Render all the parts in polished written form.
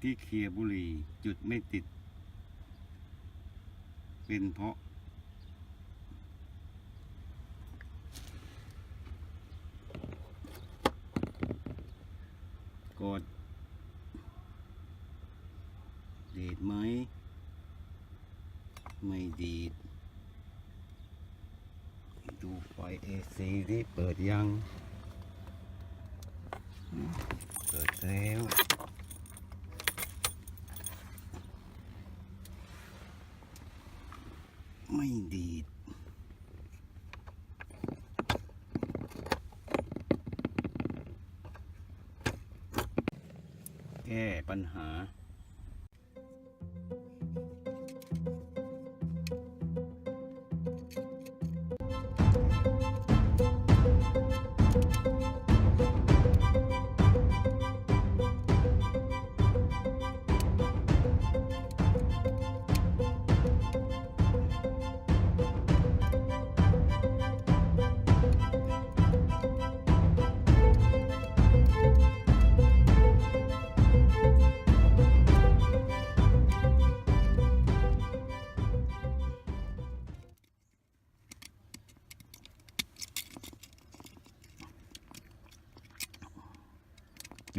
ที่เคลียร์บุหรี่จุดไม่ติดเป็นเพราะกดดีดไหมไม่ดีดดูไฟ AC ที่เปิดยังเปิดแล้วไม่ดีดแก้ปัญหา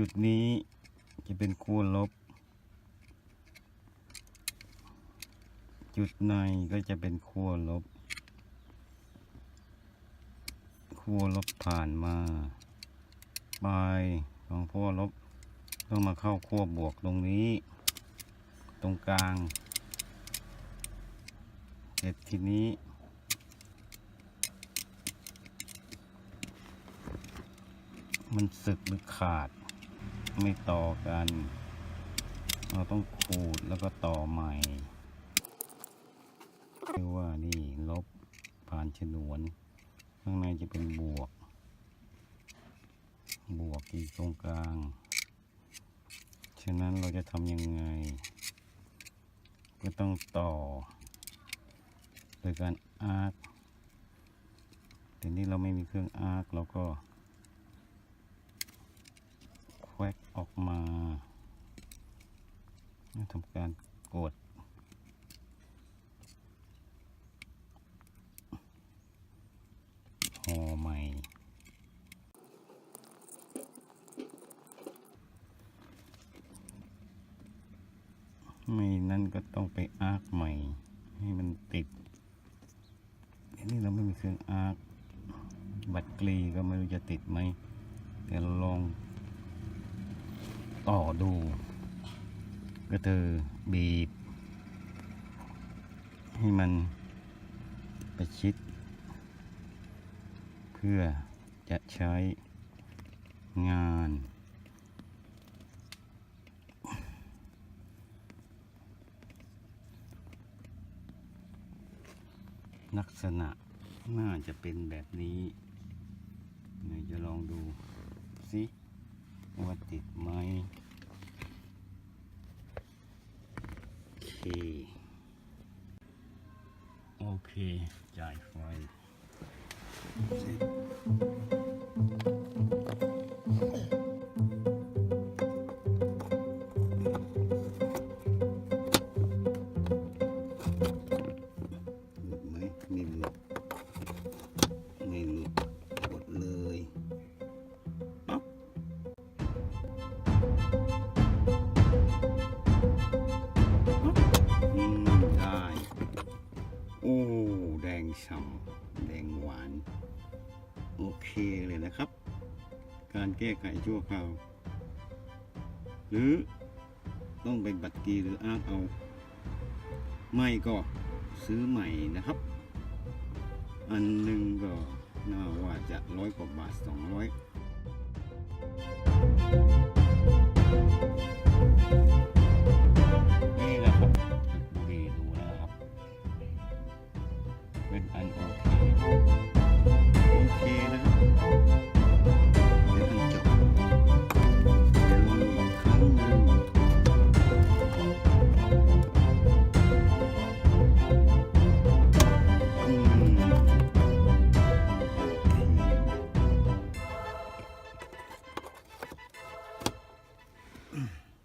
จุดนี้จะเป็นขั้วลบจุดในก็จะเป็นขั้วลบขั้วลบผ่านมาปลายของขั้วลบต้องมาเข้าขั้วบวกตรงนี้ตรงกลางเสร็จทีนี้มันสึกหรือขาดไม่ต่อกันเราต้องขูดแล้วก็ต่อใหม่เรียกว่านี่ลบผ่านฉนวนข้างในจะเป็นบวกอีกตรงกลางฉะนั้นเราจะทำยังไงก็ต้องต่อโดยการอาร์คแต่นี้เราไม่มีเครื่องอาร์คเราก็แควกออกมาทำการกดห่อใหม่ไม่นั่นก็ต้องไปอาร์คใหม่ให้มันติดอันนี้เราไม่มีเครื่องอาร์คบัตรกลีก็ไม่รู้จะติดไหมเดี๋ยวลองต่อดูก็คือบีบให้มันประชิดเพื่อจะใช้งานลักษณะน่าจะเป็นแบบนี้เดี๋ยวจะลองดูสิว่าติดไหมโอเคจ่ายไฟเสร็ฉ่ำแดงหวานโอเคเลยนะครับการแก้ไขชั่วคราวหรือต้องเป็นบัตรกีหรืออาร์คเอาไม่ก็ซื้อใหม่นะครับอันหนึ่งก็น่าว่าจะ100 กว่าบาท200นี่นะครับจุดบุหรี่ดูนะครับเป็นอันโอเค